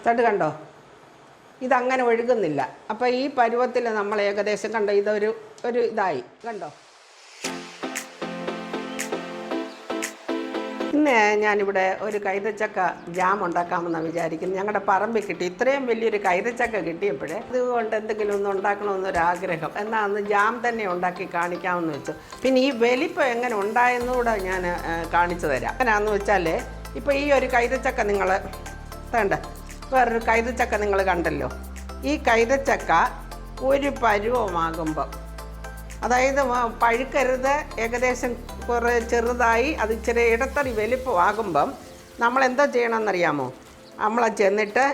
തട്ട് കണ്ടോ, ഇതങ്ങനെ ഒഴുകുന്നില്ല. അപ്പോൾ ഈ പരുവത്തിൽ നമ്മൾ ഏകദേശം കണ്ടോ, ഇതൊരു ഇതായി കണ്ടോ. ഇന്ന് ഞാനിവിടെ ഒരു കൈതച്ചക്ക ജാം ഉണ്ടാക്കാമെന്നാണ് വിചാരിക്കുന്നത്. ഞങ്ങളുടെ പറമ്പിൽ കിട്ടി, ഇത്രയും വലിയൊരു കൈതച്ചക്ക കിട്ടിയപ്പോഴേ അതുകൊണ്ട് എന്തെങ്കിലും ഒന്ന് ഉണ്ടാക്കണമെന്നൊരാഗ്രഹം. എന്നാൽ അന്ന് ജാം തന്നെ ഉണ്ടാക്കി കാണിക്കാമെന്ന് വെച്ചു. പിന്നെ ഈ വലിപ്പം എങ്ങനെ ഉണ്ടായെന്നുകൂടെ ഞാൻ കാണിച്ചു തരാം. എങ്ങനെയാണെന്ന് വെച്ചാൽ, ഇപ്പോൾ ഈ ഒരു കൈതച്ചക്ക നിങ്ങൾ വേണ്ട, വേറൊരു കൈതച്ചക്ക നിങ്ങൾ കണ്ടല്ലോ. ഈ കൈതച്ചക്ക ഒരു പരുവമാകുമ്പം, അതായത് പഴുക്കരുത്, ഏകദേശം കുറേ ചെറുതായി അത് ഇച്ചിരി ഇടത്തടി വലിപ്പമാകുമ്പം നമ്മളെന്തോ ചെയ്യണമെന്നറിയാമോ? നമ്മളെ ചെന്നിട്ട്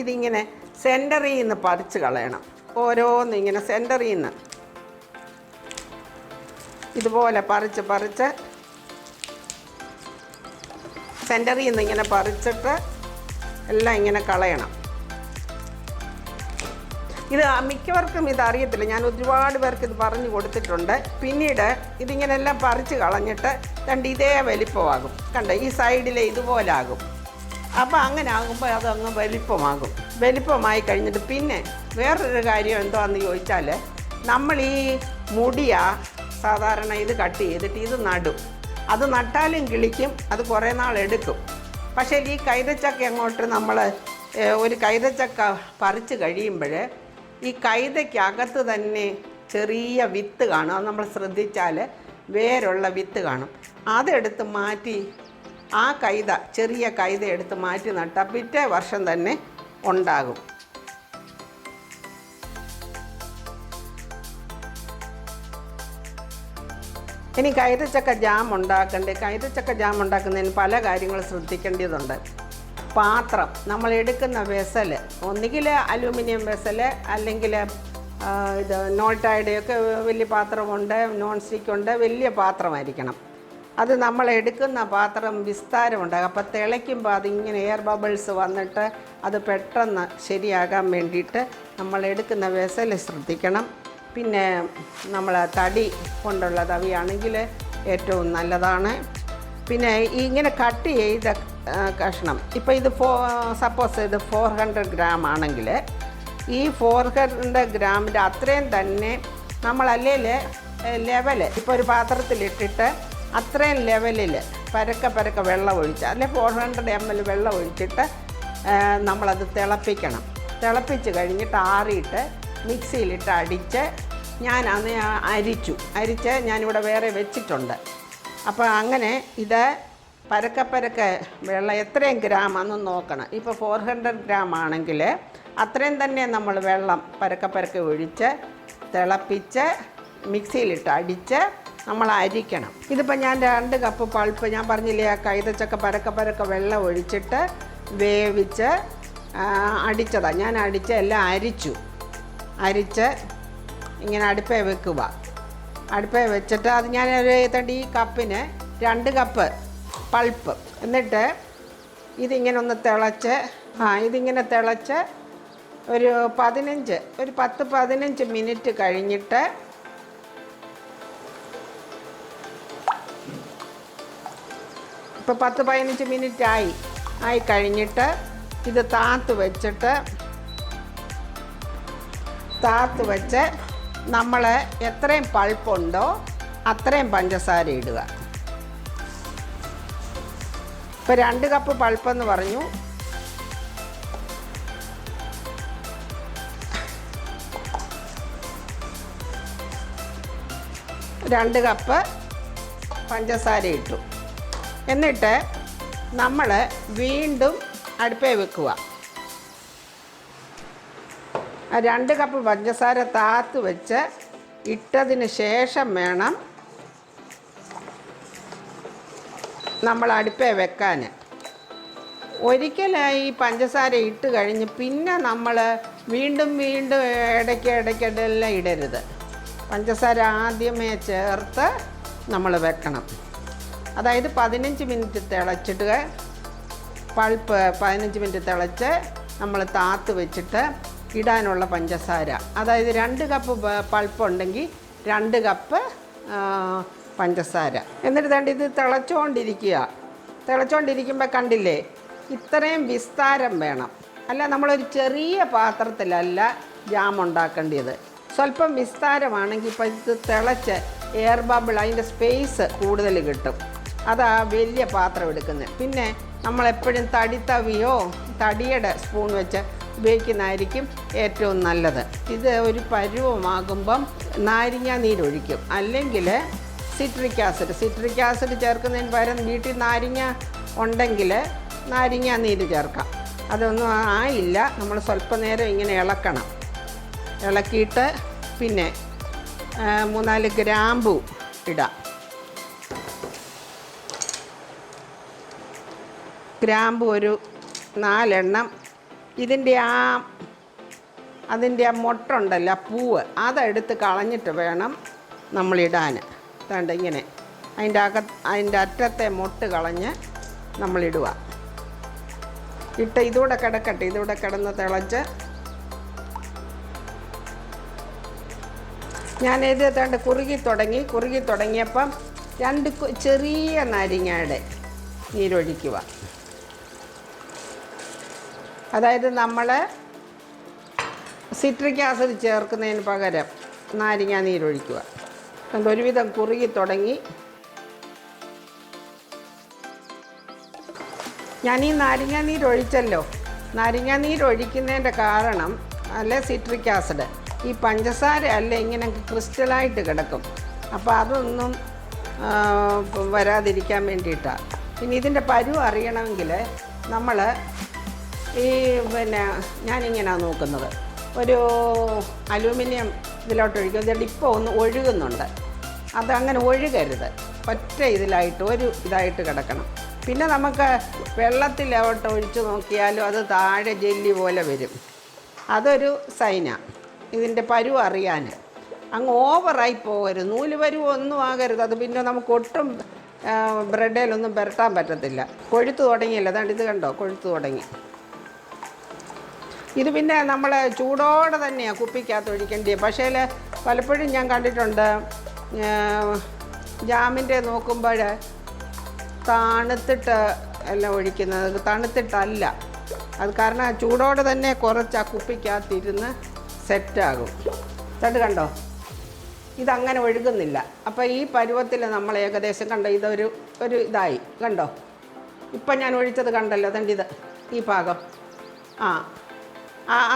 ഇതിങ്ങനെ സെൻറ്ററിൽ നിന്ന് പറിച്ച് കളയണം. ഓരോന്ന് ഇങ്ങനെ സെൻറ്ററിൽ നിന്ന് ഇതുപോലെ പറിച്ച് സെൻറ്ററിൽ നിന്ന് ഇങ്ങനെ പറിച്ചിട്ട് എല്ലാം ഇങ്ങനെ കളയണം. ഇത് മിക്കവർക്കും ഇതറിയത്തില്ല, ഞാൻ ഒരുപാട് പേർക്ക് ഇത് പറഞ്ഞു കൊടുത്തിട്ടുണ്ട്. പിന്നീട് ഇതിങ്ങനെല്ലാം പറിച്ച് കളഞ്ഞിട്ട് കണ്ട് ഇതേ വലിപ്പമാകും. കണ്ട ഈ സൈഡിലെ ഇതുപോലെ ആകും. അപ്പോൾ അങ്ങനെ ആകുമ്പോൾ അതങ്ങ് വലിപ്പമായി കഴിഞ്ഞിട്ട് പിന്നെ വേറൊരു കാര്യം എന്താണെന്ന് ചോദിച്ചാൽ, നമ്മൾ ഈ മുടിയാ സാധാരണ ഇത് കട്ട് ചെയ്തിട്ട് ഇത് നടും. അത് നട്ടാലും കിളിക്കും, അത് കുറേ നാളെടുക്കും. പക്ഷേ ഈ കൈതച്ചക്ക അങ്ങോട്ട് നമ്മൾ ഒരു കൈതച്ചക്ക പറിച്ച് കഴിയുമ്പോൾ ഈ കൈതയ്ക്കകത്ത് തന്നെ ചെറിയ വിത്ത് കാണും. അത് നമ്മൾ ശ്രദ്ധിച്ചാൽ വേരുള്ള വിത്ത് കാണും. അതെടുത്ത് മാറ്റി ആ ചെറിയ കൈത എടുത്ത് മാറ്റി നട്ടാൽ പിറ്റേ വർഷം തന്നെ ഉണ്ടാകും. ഇനി കൈതച്ചക്ക ജാം ഉണ്ടാക്കണ്ടേ? കൈതച്ചക്ക ജാം ഉണ്ടാക്കുന്നതിന് പല കാര്യങ്ങൾ ശ്രദ്ധിക്കേണ്ടതുണ്ട്. പാത്രം, നമ്മൾ എടുക്കുന്ന വെസൽ ഒന്നുകിൽ അലൂമിനിയം വെസൽ, അല്ലെങ്കിൽ ഇത് നോൾട്ടയുടെയൊക്കെ വലിയ പാത്രമുണ്ട്, നോൺ സ്റ്റിക്കുണ്ട്, വലിയ പാത്രമായിരിക്കണം. അത് നമ്മൾ എടുക്കുന്ന പാത്രം വിസ്താരമുണ്ടാകും. അപ്പോൾ തിളയ്ക്കുമ്പോൾ അതിങ്ങനെ എയർ ബബിൾസ് വന്നിട്ട് അത് പെട്ടെന്ന് ശരിയാകാൻ വേണ്ടിയിട്ട് നമ്മൾ എടുക്കുന്ന വെസൽ ശ്രദ്ധിക്കണം. പിന്നെ നമ്മൾ തടി കൊണ്ടുള്ള തവിയാണെങ്കിൽ ഏറ്റവും നല്ലതാണ്. പിന്നെ ഇങ്ങനെ കട്ട് ചെയ്ത കഷ്ണം, ഇപ്പോൾ ഇത് സപ്പോസ് ഇത് 400 ഗ്രാം ആണെങ്കിൽ ഈ 400 ഗ്രാമിൻ്റെ അത്രയും തന്നെ നമ്മളല്ലേൽ ലെവൽ, ഇപ്പോൾ ഒരു പാത്രത്തിലിട്ടിട്ട് അത്രയും ലെവലിൽ പരക്കെ വെള്ളം ഒഴിച്ച്, അല്ലെ 400 ml വെള്ളം ഒഴിച്ചിട്ട് നമ്മളത് തിളപ്പിക്കണം. തിളപ്പിച്ച് കഴിഞ്ഞിട്ട് ആറിയിട്ട് മിക്സിയിലിട്ട് അടിച്ച് ഞാനന്ന് അരിച്ച് ഞാനിവിടെ വേറെ വെച്ചിട്ടുണ്ട്. അപ്പോൾ അങ്ങനെ ഇത് പരക്കെ വെള്ളം എത്രയും ഗ്രാമാണെന്ന് നോക്കണം. ഇപ്പോൾ 400 ഗ്രാം ആണെങ്കിൽ അത്രയും തന്നെ നമ്മൾ വെള്ളം പരക്കെ ഒഴിച്ച് തിളപ്പിച്ച് മിക്സിയിലിട്ട് അടിച്ച് നമ്മൾ അരിക്കണം. ഇതിപ്പോൾ ഞാൻ 2 കപ്പ് പൾപ്പ്, ഞാൻ പറഞ്ഞില്ലേ ആ കൈതച്ചക്ക പരക്കെ വെള്ളം ഒഴിച്ചിട്ട് വേവിച്ച് അടിച്ചതാണ്. ഞാൻ എല്ലാം അരിച്ച് ഇങ്ങനെ അടുപ്പേ വെക്കുക. അടുപ്പേ വെച്ചിട്ട് അത് ഞാനൊരു ഈ കപ്പിന് 2 കപ്പ് പൾപ്പ്. എന്നിട്ട് ഇതിങ്ങനെ ഒന്ന് തിളച്ച് ഒരു 10-15 മിനിറ്റ് കഴിഞ്ഞിട്ട് ഇപ്പോൾ 10-15 മിനിറ്റ് ആയി കഴിഞ്ഞിട്ട് ഇത് താത്ത് വെച്ച് നമ്മൾ എത്രയും പൾപ്പുണ്ടോ അത്രയും പഞ്ചസാര ഇടുക. ഇപ്പോൾ 2 കപ്പ് പൾപ്പെന്ന് പറഞ്ഞു. രണ്ട് കപ്പ് പഞ്ചസാര ഇട്ടു. എന്നിട്ട് നമ്മൾ വീണ്ടും അടുപ്പേ വെക്കുക. 2 കപ്പ് പഞ്ചസാര താത്ത് വെച്ച് ഇട്ടതിന് ശേഷം വേണം നമ്മൾ അടുപ്പേ വെക്കാൻ. ഒരിക്കലായി പഞ്ചസാര ഇട്ട് കഴിഞ്ഞ് പിന്നെ നമ്മൾ വീണ്ടും ഇടയ്ക്കെല്ലാം ഇടരുത്. പഞ്ചസാര ആദ്യമേ ചേർത്ത് നമ്മൾ വെക്കണം. അതായത് 15 മിനിറ്റ് തിളച്ചിട്ട് പൾപ്പ് 15 മിനിറ്റ് തിളച്ച് നമ്മൾ താത്ത് വെച്ചിട്ട് ഇടാനുള്ള പഞ്ചസാര, അതായത് 2 കപ്പ് പൾപ്പുണ്ടെങ്കിൽ 2 കപ്പ് പഞ്ചസാര. എന്നിട്ട് ഇത് തിളച്ചുകൊണ്ടിരിക്കുമ്പോൾ കണ്ടില്ലേ ഇത്രയും വിസ്താരം വേണം. അല്ല, നമ്മളൊരു ചെറിയ പാത്രത്തിലല്ല ജാം ഉണ്ടാക്കേണ്ടത്. സ്വല്പം വിസ്താരമാണെങ്കിൽ ഇപ്പോൾ ഇത് തിളച്ച് എയർ ബബിൾ അതിൻ്റെ സ്പേസ് കൂടുതൽ കിട്ടും. അതാ വലിയ പാത്രം എടുക്കുന്നത്. പിന്നെ നമ്മളെപ്പോഴും തടിത്തവിയോ തടിയുടെ സ്പൂൺ വെച്ച് ഉപയോഗിക്കുന്നതായിരിക്കും ഏറ്റവും നല്ലത്. ഇത് ഒരു പരുവമാകുമ്പം നാരങ്ങ നീരൊഴിക്കും, അല്ലെങ്കിൽ സിട്രിക് ആസിഡ് ചേർക്കുന്നതിന് പകരം വീട്ടിൽ നാരങ്ങ ഉണ്ടെങ്കിൽ നാരങ്ങ നീര് ചേർക്കാം. അതൊന്നും ആയില്ല, നമ്മൾ സ്വല്പ നേരം ഇങ്ങനെ ഇളക്കണം. ഇളക്കിയിട്ട് പിന്നെ 3-4 ഗ്രാമ്പു ഇടാം. ഗ്രാമ്പു ഒരു 4 എണ്ണം. അതിൻ്റെ ആ മുട്ട ഉണ്ടല്ലോ, ആ പൂവ്, അതെടുത്ത് കളഞ്ഞിട്ട് വേണം നമ്മളിടാൻ. അതുകൊണ്ട് ഇങ്ങനെ അതിൻ്റെ അറ്റത്തെ മുട്ട് കളഞ്ഞ് നമ്മളിടുക. ഇട്ട് ഇതൂടെ കിടക്കട്ടെ. ഇതൂടെ കിടന്ന് തിളച്ച് ഞാനിത് തണ്ട് കുറുകി തുടങ്ങിയപ്പം 2 ചെറിയ നാരങ്ങയുടെ നീരൊഴിക്കുക. അതായത് നമ്മൾ സിട്രിക് ആസിഡ് ചേർക്കുന്നതിന് പകരം നാരങ്ങ നീരൊഴിക്കുക. അതുകൊണ്ട് ഒരുവിധം കുറുകി തുടങ്ങി. ഞാൻ ഈ നാരങ്ങ നീരൊഴിച്ചല്ലോ. നാരങ്ങ നീരൊഴിക്കുന്നതിൻ്റെ കാരണം അല്ലെ സിട്രിക് ആസിഡ്, ഈ പഞ്ചസാര അല്ല ഇങ്ങനെ ക്രിസ്റ്റലായിട്ട് കിടക്കും. അപ്പോൾ അതൊന്നും വരാതിരിക്കാൻ വേണ്ടിയിട്ടാണ്. ഇനി ഇതിൻ്റെ പരുവ് അറിയണമെങ്കിൽ നമ്മൾ ഞാനിങ്ങനെയാണ് നോക്കുന്നത്. ഒരു അലൂമിനിയം ഇതിലോട്ടൊഴിക്കും. ഇതിട്ട് ഇപ്പോൾ ഒന്ന് ഒഴുകുന്നുണ്ട്. അതങ്ങനെ ഒഴുകരുത്, ഒറ്റ ഇതായിട്ട് കിടക്കണം. പിന്നെ നമുക്ക് വെള്ളത്തിലോട്ട് ഒഴിച്ച് നോക്കിയാലും അത് താഴെ ജെല്ലി പോലെ വരും. അതൊരു സൈനാണ് ഇതിൻ്റെ പരുവ് അറിയാൻ. അങ്ങ് ഓവറായി പോകരുത്, നൂല് പരുവ് ഒന്നും ആകരുത്. അത് പിന്നെ നമുക്ക് ഒട്ടും ബ്രെഡിലൊന്നും പുരട്ടാൻ പറ്റത്തില്ല. കൊഴുത്ത് തുടങ്ങിയല്ലോ, അതാണ്ട് ഇത് കണ്ടോ, കൊഴുത്ത് തുടങ്ങി. ഇത് പിന്നെ നമ്മൾ ചൂടോടെ തന്നെയാണ് കുപ്പിക്കകത്ത് ഒഴിക്കേണ്ടത്. പക്ഷേ പലപ്പോഴും ഞാൻ കണ്ടിട്ടുണ്ട് ജാമിൻ്റെ നോക്കുമ്പോൾ തണുത്തിട്ട് എല്ലാം ഒഴിക്കുന്നത്. തണുത്തിട്ടല്ല, അത് കാരണം ചൂടോടെ തന്നെ കുറച്ച് ആ കുപ്പിക്കകത്തിരുന്ന് സെറ്റാകും. അത് കണ്ടോ, ഇതങ്ങനെ ഒഴുകുന്നില്ല. അപ്പോൾ ഈ പരുവത്തിൽ നമ്മൾ ഏകദേശം കണ്ടോ, ഇതൊരു ഇതായി കണ്ടോ. ഇപ്പം ഞാൻ ഒഴിച്ചത് കണ്ടല്ലോ, അതുകൊണ്ട് ഈ പാകം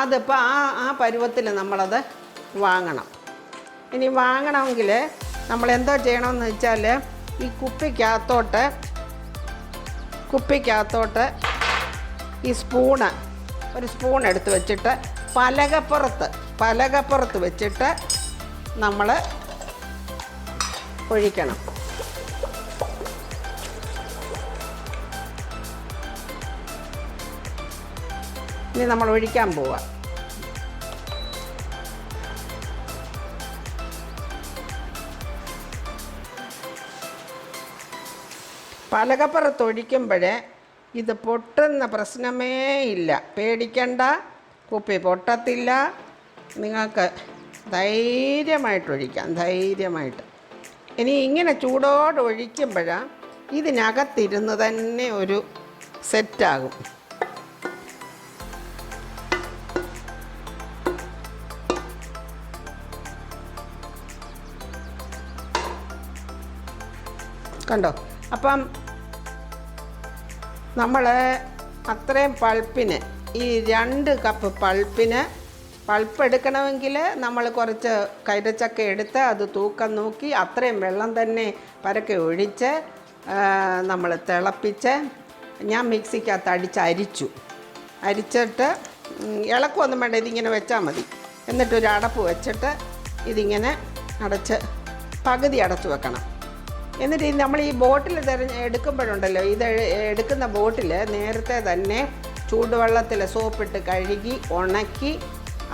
അതിപ്പോൾ ആ പരുവത്തിൽ നമ്മളത് വാങ്ങണം. ഇനി വാങ്ങണമെങ്കിൽ നമ്മളെന്തോ ചെയ്യണമെന്ന് വെച്ചാൽ ഈ കുപ്പിക്കകത്തോട്ട് ഈ ഒരു സ്പൂൺ എടുത്ത് വെച്ചിട്ട് പലകപ്പുറത്ത് വെച്ചിട്ട് നമ്മൾ ഒഴിക്കണം. ഇനി നമ്മൾ ഒഴിക്കാൻ പോവുക. പലകപ്പുറത്ത് ഒഴിക്കുമ്പോഴേ ഇത് പൊട്ടുന്ന പ്രശ്നമേ ഇല്ല. പേടിക്കണ്ട, കുപ്പി പൊട്ടത്തില്ല. നിങ്ങൾക്ക് ധൈര്യമായിട്ടൊഴിക്കാം, ധൈര്യമായിട്ട്. ഇനി ഇങ്ങനെ ചൂടോടെ ഒഴിക്കുമ്പോഴാണ് ഇതിനകത്തിരുന്ന് തന്നെ ഒരു സെറ്റാകും. കണ്ടോ, അപ്പം നമ്മൾ അത്രയും പൾപ്പിന്, ഈ 2 കപ്പ് പൾപ്പ് എടുക്കണമെങ്കിൽ നമ്മൾ കുറച്ച് കൈതച്ചക്ക എടുത്ത് അത് തൂക്കം നോക്കി അത്രയും വെള്ളം തന്നെ പരക്കെ ഒഴിച്ച് നമ്മൾ തിളപ്പിച്ച്, ഞാൻ മിക്സിക്കകത്ത് അരിച്ചിട്ട് ഇളക്കൊന്നും വേണ്ട, ഇതിങ്ങനെ വെച്ചാൽ മതി. എന്നിട്ടൊരു അടപ്പ് വെച്ചിട്ട് ഇതിങ്ങനെ പകുതി അടച്ച് വെക്കണം. എന്നിട്ട് നമ്മൾ ഈ ബോട്ടിൽ എടുക്കുമ്പോഴുണ്ടല്ലോ, ഇത് എടുക്കുന്ന ബോട്ടിൽ നേരത്തെ തന്നെ ചൂടുവെള്ളത്തിൽ സോപ്പിട്ട് കഴുകി ഉണക്കി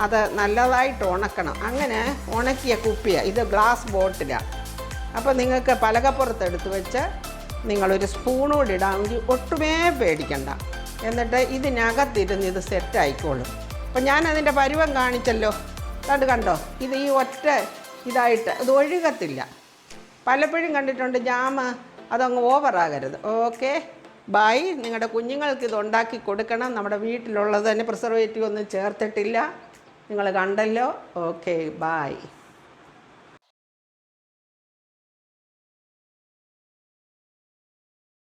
അത് നല്ലതായിട്ട് ഉണക്കണം. അങ്ങനെ ഉണക്കിയ കുപ്പിയാണ് ഇത്, ഗ്ലാസ് ബോട്ടിലാണ്. അപ്പോൾ നിങ്ങൾക്ക് പലകപ്പുറത്ത് എടുത്ത് വെച്ച് നിങ്ങളൊരു സ്പൂണോട് ഇടാമെങ്കിൽ ഒട്ടുമേ പേടിക്കണ്ട. എന്നിട്ട് ഇതിനകത്തിരുന്ന് ഇത് സെറ്റായിക്കോളും. അപ്പോൾ ഞാനതിൻ്റെ പരുവം കാണിച്ചല്ലോ, അത് കണ്ടോ. ഇത് ഈ ഒറ്റ ഇതായിട്ട് ഇത് ഒഴുകത്തില്ല. പലപ്പോഴും കണ്ടിട്ടുണ്ട് ജാം അതങ്ങ് ഓവറാകരുത്. Okay, bye. നിങ്ങളുടെ കുഞ്ഞുങ്ങൾക്ക് ഇത് ഉണ്ടാക്കി കൊടുക്കണം. നമ്മുടെ വീട്ടിലുള്ളത് തന്നെ, പ്രിസർവേറ്റീവ് ഒന്നും ചേർത്തിട്ടില്ല. നിങ്ങൾ കണ്ടല്ലോ. Okay, bye.